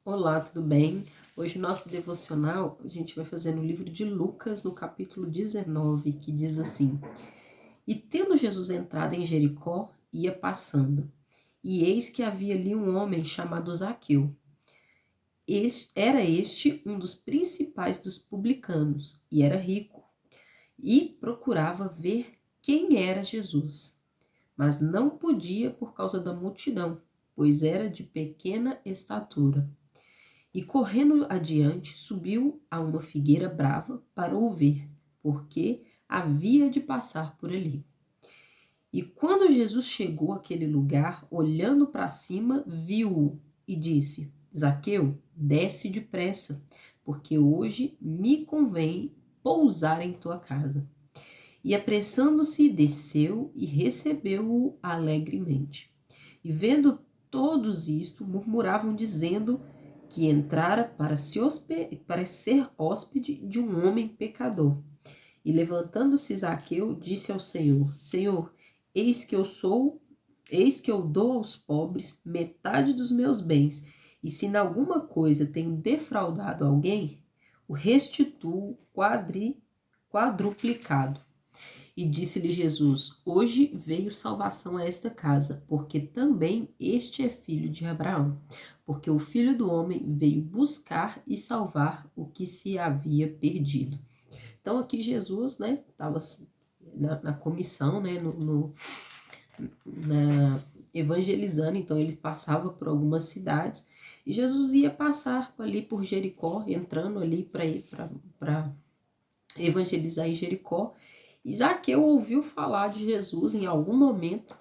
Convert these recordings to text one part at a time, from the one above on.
Olá, tudo bem? Hoje o nosso devocional a gente vai fazer no livro de Lucas, no capítulo 19, que diz assim: E tendo Jesus entrado em Jericó, ia passando, e eis que havia ali um homem chamado Zaqueu. Era este um dos principais dos publicanos, e era rico, e procurava ver quem era Jesus, mas não podia por causa da multidão, pois era de pequena estatura. E correndo adiante, subiu a uma figueira brava para o ver, porque havia de passar por ali. E quando Jesus chegou àquele lugar, olhando para cima, viu-o e disse: Zaqueu, desce depressa, porque hoje me convém pousar em tua casa. E apressando-se, desceu e recebeu-o alegremente. E vendo todos isto, murmuravam, dizendo que entrara para ser hóspede de um homem pecador. E levantando-se Zaqueu, disse ao Senhor: Senhor, eis que eu sou, eis que eu dou aos pobres metade dos meus bens, e se em alguma coisa tenho defraudado alguém, o restituo quadruplicado. E disse-lhe Jesus: Hoje veio salvação a esta casa, porque também este é filho de Abraão. Porque o Filho do Homem veio buscar e salvar o que se havia perdido. Então aqui Jesus, né, estava na comissão, né, evangelizando, então ele passava por algumas cidades e Jesus ia passar ali por Jericó, entrando ali para evangelizar em Jericó. E Zaqueu ouviu falar de Jesus em algum momento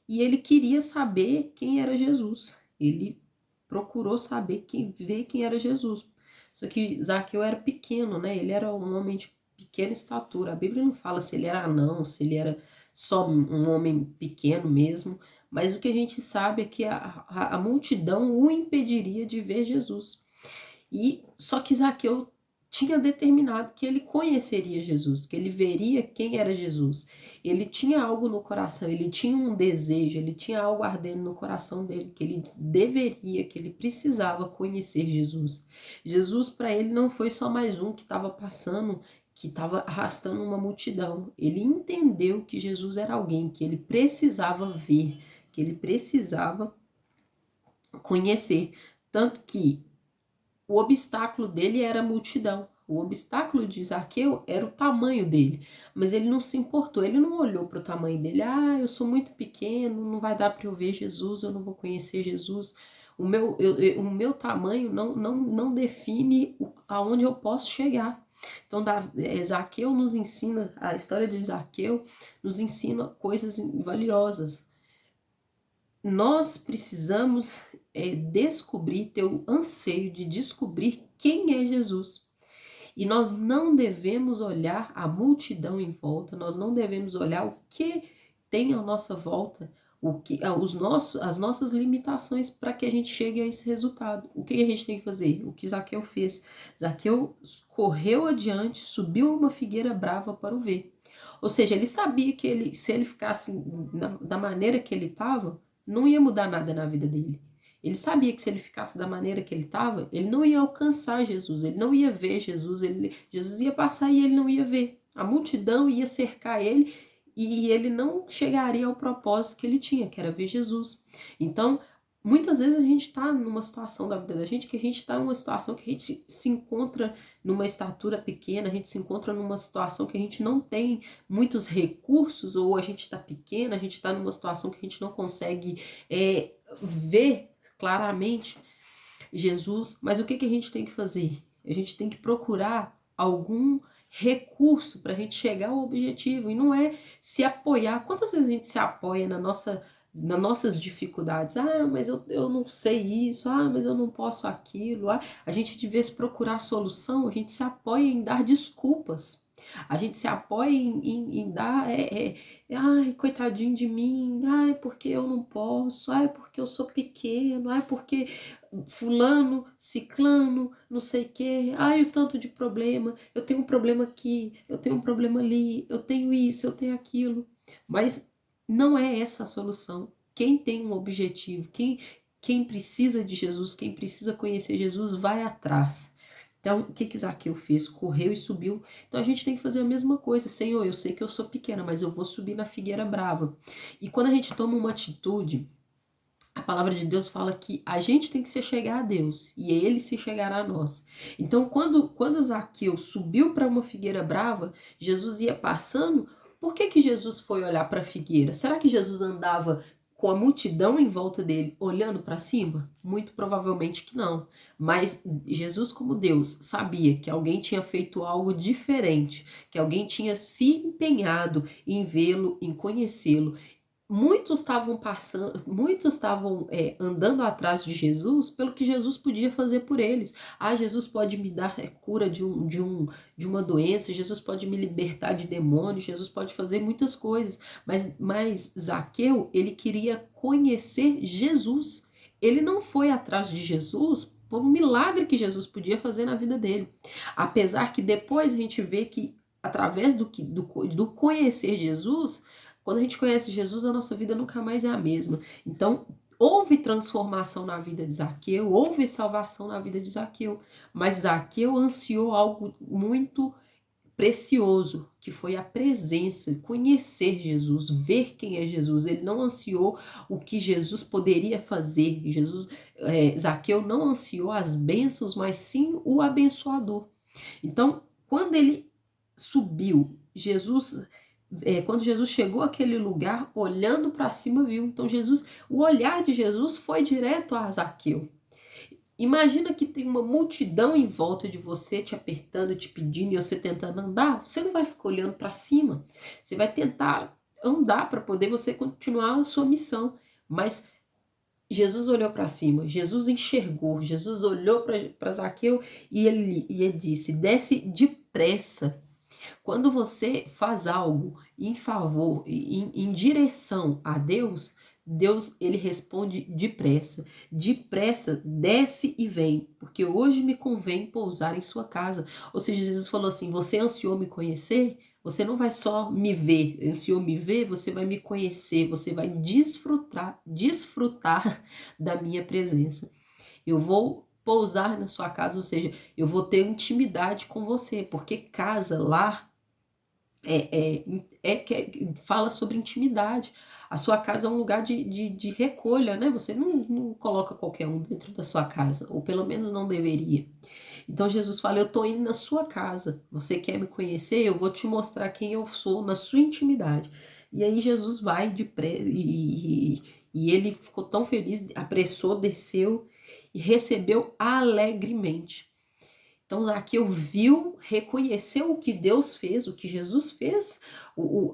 e ele queria saber quem era Jesus. Ele procurou saber ver quem era Jesus. Só que Zaqueu era pequeno, né? Ele era um homem de pequena estatura. A Bíblia não fala se ele era anão, se ele era só um homem pequeno mesmo. Mas o que a gente sabe é que a multidão o impediria de ver Jesus. E só que Zaqueu tinha determinado que ele conheceria Jesus, que ele veria quem era Jesus. Ele tinha algo no coração, ele tinha um desejo, ele tinha algo ardendo no coração dele, que ele deveria, que ele precisava conhecer Jesus. Jesus para ele não foi só mais um que estava passando, que estava arrastando uma multidão. Ele entendeu que Jesus era alguém que ele precisava ver, que ele precisava conhecer. Tanto que o obstáculo dele era a multidão. O obstáculo de Zaqueu era o tamanho dele, mas ele não se importou, ele não olhou para o tamanho dele. Ah, eu sou muito pequeno, não vai dar para eu ver Jesus, eu não vou conhecer Jesus. O meu tamanho não define aonde eu posso chegar. Então, Zaqueu nos ensina, a história de Zaqueu nos ensina coisas valiosas. Nós precisamos descobrir, ter o anseio de descobrir quem é Jesus. E nós não devemos olhar a multidão em volta, nós não devemos olhar o que tem à nossa volta, as nossas limitações para que a gente chegue a esse resultado. O que a gente tem que fazer? O que Zaqueu fez? Zaqueu correu adiante, subiu uma figueira brava para o ver. Ou seja, ele sabia que se ele ficasse da maneira que ele estava, não ia mudar nada na vida dele. Ele sabia que se ele ficasse da maneira que ele estava, ele não ia alcançar Jesus, ele não ia ver Jesus, Jesus ia passar e ele não ia ver. A multidão ia cercar ele e ele não chegaria ao propósito que ele tinha, que era ver Jesus. Então, muitas vezes a gente está numa situação da vida da gente que a gente está numa situação que a gente se encontra numa estatura pequena, a gente se encontra numa situação que a gente não tem muitos recursos, ou a gente está pequena, a gente está numa situação que a gente não consegue ver claramente Jesus, mas o que a gente tem que fazer? A gente tem que procurar algum recurso para a gente chegar ao objetivo, e não é se apoiar. Quantas vezes a gente se apoia nas nossas dificuldades? Ah, mas eu não sei isso, ah, mas eu não posso aquilo. Ah, a gente, de vez procurar solução, a gente se apoia em dar desculpas. A gente se apoia em dar, ai, coitadinho de mim, ai, porque eu não posso, ai, porque eu sou pequeno, ai, porque fulano, ciclano, não sei o quê, ai, o tanto de problema, eu tenho um problema aqui, eu tenho um problema ali, eu tenho isso, eu tenho aquilo. Mas não é essa a solução. Quem tem um objetivo, quem precisa de Jesus, quem precisa conhecer Jesus, vai atrás. Então, o que Zaqueu fez? Correu e subiu. Então, a gente tem que fazer a mesma coisa. Senhor, eu sei que eu sou pequena, mas eu vou subir na figueira brava. E quando a gente toma uma atitude, a palavra de Deus fala que a gente tem que se chegar a Deus e ele se chegará a nós. Então, quando Zaqueu subiu para uma figueira brava, Jesus ia passando. Por que Jesus foi olhar para a figueira? Será que Jesus andava com a multidão em volta dele, olhando para cima? Muito provavelmente que não. Mas Jesus, como Deus, sabia que alguém tinha feito algo diferente, que alguém tinha se empenhado em vê-lo, em conhecê-lo. Muitos estavam passando, muitos estavam andando atrás de Jesus pelo que Jesus podia fazer por eles. Ah, Jesus pode me dar cura de uma doença, Jesus pode me libertar de demônios, Jesus pode fazer muitas coisas. Mas Zaqueu, ele queria conhecer Jesus. Ele não foi atrás de Jesus por um milagre que Jesus podia fazer na vida dele. Apesar que depois a gente vê que através do conhecer Jesus, quando a gente conhece Jesus, a nossa vida nunca mais é a mesma. Então, houve transformação na vida de Zaqueu, houve salvação na vida de Zaqueu, mas Zaqueu ansiou algo muito precioso, que foi a presença, conhecer Jesus, ver quem é Jesus. Ele não ansiou o que Jesus poderia fazer. Zaqueu não ansiou as bênçãos, mas sim o abençoador. Então, quando ele subiu, quando Jesus chegou àquele lugar, olhando para cima, viu. Então o olhar de Jesus foi direto a Zaqueu. Imagina que tem uma multidão em volta de você, te apertando, te pedindo, e você tentando andar. Você não vai ficar olhando para cima. Você vai tentar andar para poder você continuar a sua missão. Mas Jesus olhou para cima, Jesus enxergou, Jesus olhou para Zaqueu e ele disse: desce depressa. Quando você faz algo em favor, em direção a Deus, Deus, ele responde depressa. Depressa, desce e vem, porque hoje me convém pousar em sua casa. Ou seja, Jesus falou assim: você ansiou me conhecer? Você não vai só me ver, ansiou me ver, você vai me conhecer, você vai desfrutar da minha presença. Eu vou pousar na sua casa, ou seja, eu vou ter intimidade com você, porque casa, lar, fala sobre intimidade. A sua casa é um lugar de recolha, né? Você não coloca qualquer um dentro da sua casa, ou pelo menos não deveria. Então Jesus fala: eu tô indo na sua casa, você quer me conhecer? Eu vou te mostrar quem eu sou na sua intimidade. E aí Jesus vai e ele ficou tão feliz, apressou, desceu e recebeu alegremente. Então Zaqueu viu, reconheceu o que Deus fez, o que Jesus fez.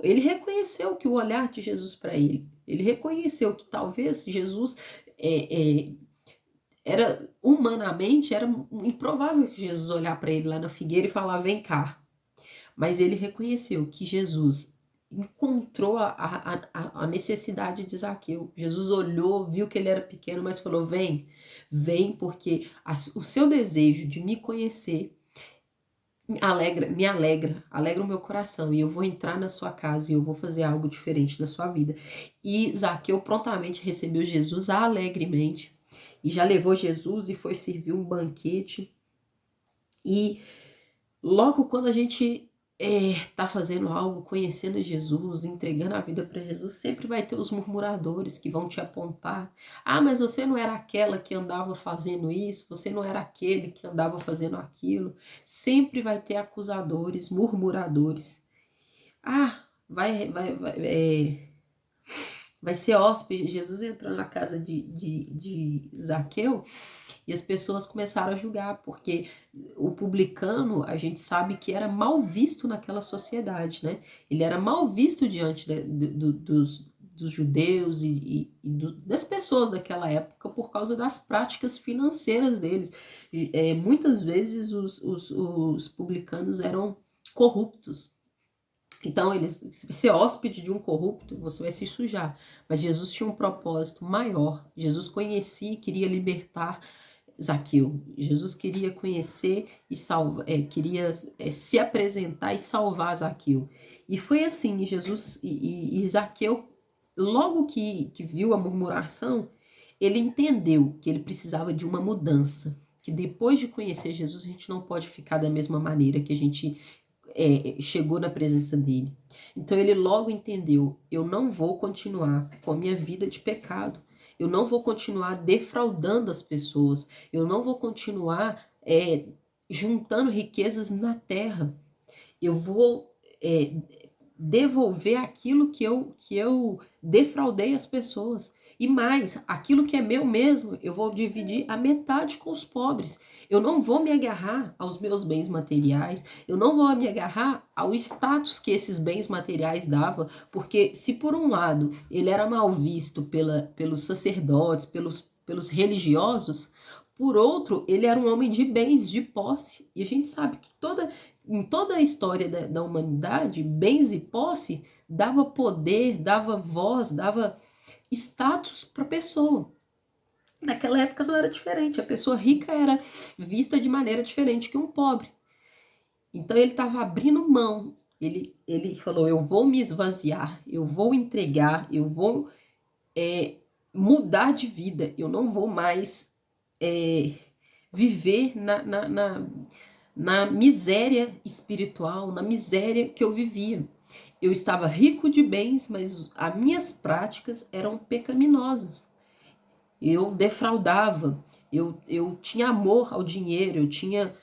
Ele reconheceu que o olhar de Jesus para ele. Ele reconheceu que talvez Jesus era humanamente era improvável que Jesus olhar para ele lá na figueira e falar: vem cá. Mas ele reconheceu que Jesus encontrou a necessidade de Zaqueu. Jesus olhou, viu que ele era pequeno, mas falou: vem, porque o seu desejo de me conhecer alegra o meu coração, e eu vou entrar na sua casa e eu vou fazer algo diferente na sua vida. E Zaqueu prontamente recebeu Jesus alegremente, e já levou Jesus e foi servir um banquete. E logo quando a gente tá fazendo algo, conhecendo Jesus, entregando a vida para Jesus, sempre vai ter os murmuradores que vão te apontar: ah, mas você não era aquela que andava fazendo isso, você não era aquele que andava fazendo aquilo. Sempre vai ter acusadores, murmuradores. Ah, vai ser hóspede. Jesus entrou na casa de Zaqueu e as pessoas começaram a julgar, porque o publicano, a gente sabe que era mal visto naquela sociedade, né? Ele era mal visto diante dos judeus das pessoas daquela época por causa das práticas financeiras deles. Muitas vezes os publicanos eram corruptos. Então, se você é hóspede de um corrupto, você vai se sujar. Mas Jesus tinha um propósito maior. Jesus conhecia e queria libertar Zaqueu. Jesus queria conhecer e salvar, queria se apresentar e salvar Zaqueu. E foi assim, Jesus e Zaqueu, logo que viu a murmuração, ele entendeu que ele precisava de uma mudança, que depois de conhecer Jesus a gente não pode ficar da mesma maneira que a gente chegou na presença dele. Então ele logo entendeu, eu não vou continuar com a minha vida de pecado, eu não vou continuar defraudando as pessoas, eu não vou continuar juntando riquezas na terra, eu vou devolver aquilo que eu defraudei as pessoas. E mais, aquilo que é meu mesmo, eu vou dividir a metade com os pobres. Eu não vou me agarrar aos meus bens materiais, eu não vou me agarrar ao status que esses bens materiais davam, porque se por um lado ele era mal visto pelos sacerdotes, pelos religiosos, por outro, ele era um homem de bens, de posse. E a gente sabe que em toda a história da humanidade, bens e posse dava poder, dava voz, dava status para a pessoa. Naquela época não era diferente. A pessoa rica era vista de maneira diferente que um pobre. Então ele estava abrindo mão. Ele falou, eu vou me esvaziar, eu vou entregar, eu vou mudar de vida. Eu não vou mais viver na miséria espiritual, na miséria que eu vivia. Eu estava rico de bens, mas as minhas práticas eram pecaminosas. Eu defraudava, eu tinha amor ao dinheiro, eu tinha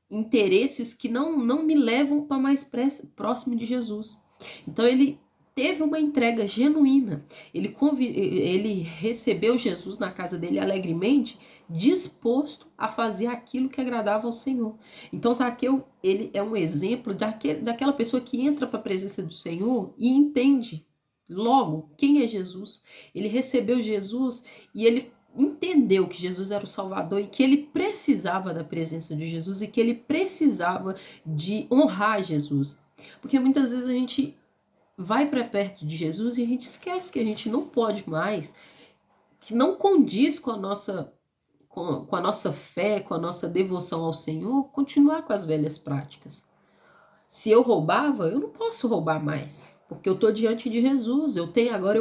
interesses que não me levam para mais próximo de Jesus. Então ele teve uma entrega genuína, ele recebeu Jesus na casa dele alegremente, disposto a fazer aquilo que agradava ao Senhor. Então Zaqueu, ele é um exemplo daquela pessoa que entra para a presença do Senhor e entende logo quem é Jesus. Ele recebeu Jesus e ele entendeu que Jesus era o Salvador e que ele precisava da presença de Jesus e que ele precisava de honrar Jesus. Porque muitas vezes a gente vai para perto de Jesus e a gente esquece que a gente não pode mais, que não condiz com a nossa fé, com a nossa devoção ao Senhor, continuar com as velhas práticas. Se eu roubava, eu não posso roubar mais, porque eu estou diante de Jesus. Eu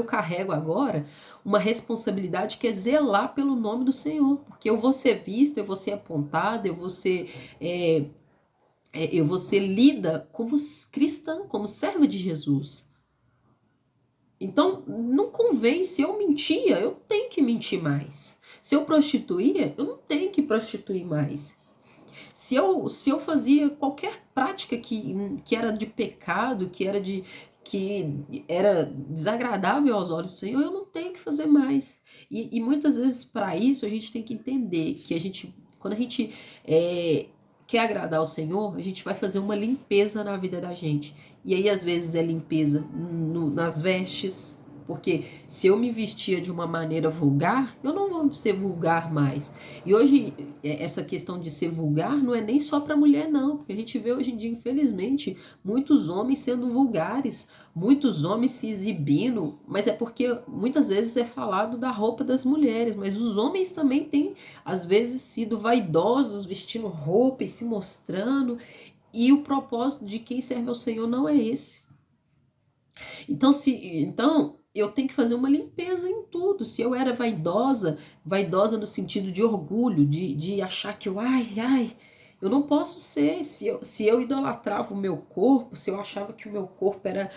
carrego agora uma responsabilidade que é zelar pelo nome do Senhor, porque eu vou ser vista, eu vou ser apontada, eu vou ser lida como cristã, como serva de Jesus. Então, não convém, se eu mentia, eu tenho que mentir mais. Se eu prostituía, eu não tenho que prostituir mais. Se eu fazia qualquer prática que era de pecado, que era desagradável aos olhos do Senhor, eu não tenho que fazer mais. E muitas vezes, para isso, a gente tem que entender que quando a gente quer agradar ao Senhor, a gente vai fazer uma limpeza na vida da gente. E aí, às vezes, é limpeza nas vestes, porque se eu me vestia de uma maneira vulgar, eu não vou ser vulgar mais. E hoje, essa questão de ser vulgar não é nem só para mulher, não. Porque a gente vê hoje em dia, infelizmente, muitos homens sendo vulgares, muitos homens se exibindo, mas é porque muitas vezes é falado da roupa das mulheres, mas os homens também têm, às vezes, sido vaidosos, vestindo roupa e se mostrando, e o propósito de quem serve ao Senhor não é esse. Então eu tenho que fazer uma limpeza em tudo. Se eu era vaidosa no sentido de orgulho, de achar que eu não posso ser. Se eu idolatrava o meu corpo, se eu achava que o meu corpo era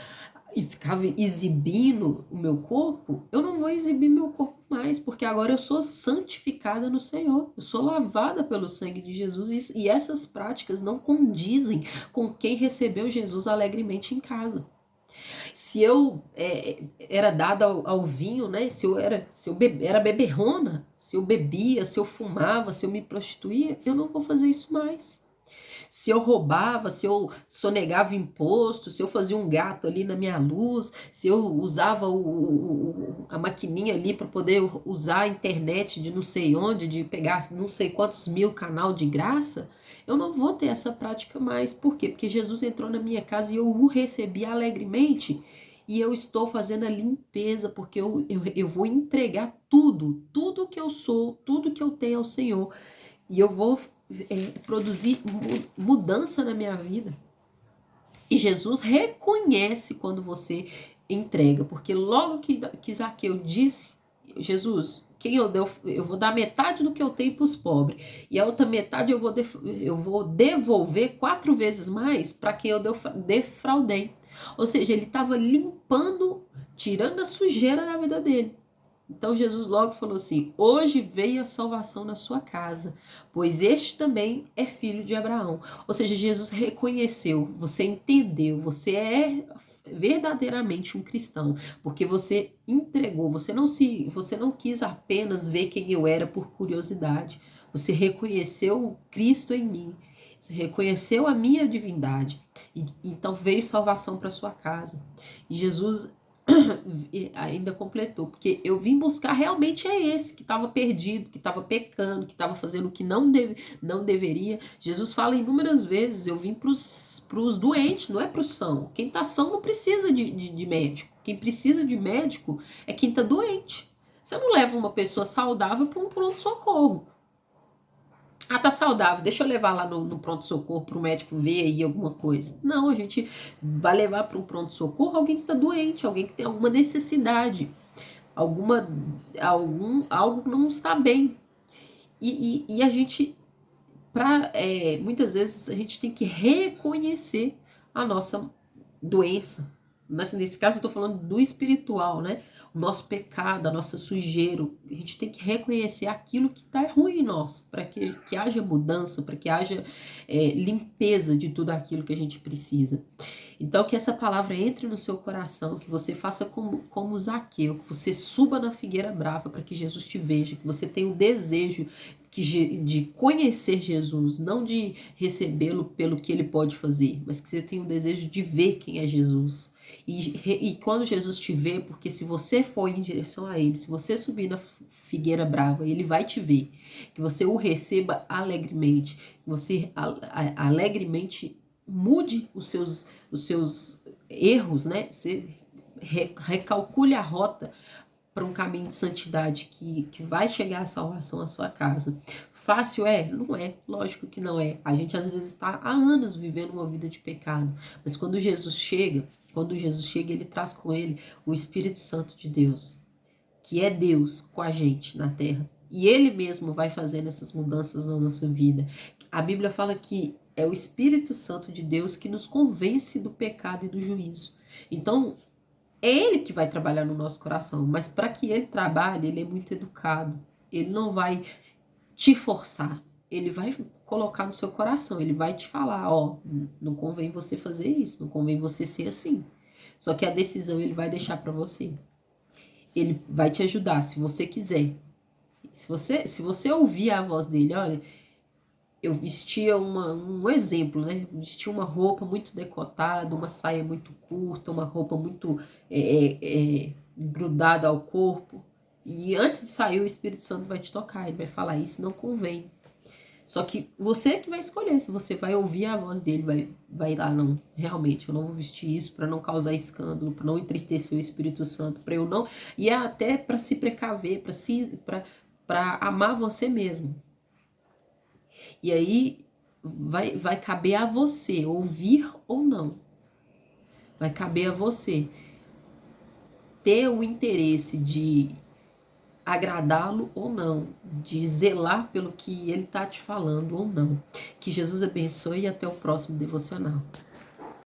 e ficava exibindo o meu corpo, eu não vou exibir meu corpo mais, porque agora eu sou santificada no Senhor, eu sou lavada pelo sangue de Jesus, e essas práticas não condizem com quem recebeu Jesus alegremente em casa. Se eu era dada ao vinho, né? Se eu era beberrona, se eu bebia, se eu fumava, se eu me prostituía, eu não vou fazer isso mais. Se eu roubava, se eu sonegava imposto, se eu fazia um gato ali na minha luz, se eu usava a maquininha ali para poder usar a internet de não sei onde, de pegar não sei quantos mil canal de graça, eu não vou ter essa prática mais. Por quê? Porque Jesus entrou na minha casa e eu o recebi alegremente. E eu estou fazendo a limpeza, porque eu vou entregar tudo que eu sou, tudo que eu tenho ao Senhor. E eu vou produzir mudança na minha vida. E Jesus reconhece quando você entrega, porque logo que Zaqueu disse Jesus, quem eu vou dar metade do que eu tenho para os pobres, e a outra metade eu vou devolver 4 vezes mais para quem eu defraudei. Ou seja, ele estava limpando, tirando a sujeira da vida dele. Então Jesus logo falou assim: hoje veio a salvação na sua casa, pois este também é filho de Abraão. Ou seja, Jesus reconheceu, você entendeu, você é verdadeiramente um cristão, porque você entregou, você não quis apenas ver quem eu era por curiosidade. Você reconheceu Cristo em mim. Você reconheceu a minha divindade. Então veio salvação para sua casa. E Jesus ainda completou, porque eu vim buscar realmente esse que estava perdido, que estava pecando, que estava fazendo o que não deveria. Jesus fala inúmeras vezes: eu vim para os doentes, não é para os são. Quem está são não precisa de médico. Quem precisa de médico é quem está doente. Você não leva uma pessoa saudável para um pronto-socorro. Ah, tá saudável, deixa eu levar lá no pronto-socorro para o médico ver aí alguma coisa. Não, a gente vai levar para um pronto-socorro alguém que está doente, alguém que tem alguma necessidade, algo que não está bem. E a gente, muitas vezes, a gente tem que reconhecer a nossa doença. Nesse caso, eu estou falando do espiritual, né? O nosso pecado, a nossa sujeira. A gente tem que reconhecer aquilo que está ruim em nós, para que haja mudança, para que haja limpeza de tudo aquilo que a gente precisa. Então, que essa palavra entre no seu coração, que você faça como Zaqueu, que você suba na figueira brava para que Jesus te veja, que você tenha o desejo de conhecer Jesus, não de recebê-lo pelo que ele pode fazer, mas que você tenha o desejo de ver quem é Jesus. E quando Jesus te vê, porque se você for em direção a ele, se você subir na figueira brava, ele vai te ver, que você o receba alegremente, que você alegremente mude os seus erros, né? Você recalcule a rota para um caminho de santidade que vai chegar a salvação à sua casa. Fácil é? Não é, lógico que não é. A gente às vezes está há anos vivendo uma vida de pecado, mas quando Jesus chega, ele traz com ele o Espírito Santo de Deus, que é Deus com a gente na terra. E ele mesmo vai fazendo essas mudanças na nossa vida. A Bíblia fala que é o Espírito Santo de Deus que nos convence do pecado e do juízo. Então, é ele que vai trabalhar no nosso coração, mas para que ele trabalhe, ele é muito educado. Ele não vai te forçar, ele vai colocar no seu coração, ele vai te falar: ó, não convém você fazer isso, não convém você ser assim. Só que a decisão ele vai deixar para você. Ele vai te ajudar se você quiser. Se você ouvir a voz dele: olha, eu vestia um exemplo, né? Vestia uma roupa muito decotada, uma saia muito curta, uma roupa muito grudada ao corpo. E antes de sair, o Espírito Santo vai te tocar, ele vai falar: isso não convém. Só que você que vai escolher se você vai ouvir a voz dele, vai lá: não, realmente, eu não vou vestir isso para não causar escândalo, para não entristecer o Espírito Santo, para eu não... E é até para se precaver, para amar você mesmo. E aí vai caber a você ouvir ou não. Vai caber a você ter o interesse de agradá-lo ou não, de zelar pelo que ele está te falando ou não. Que Jesus abençoe e até o próximo devocional.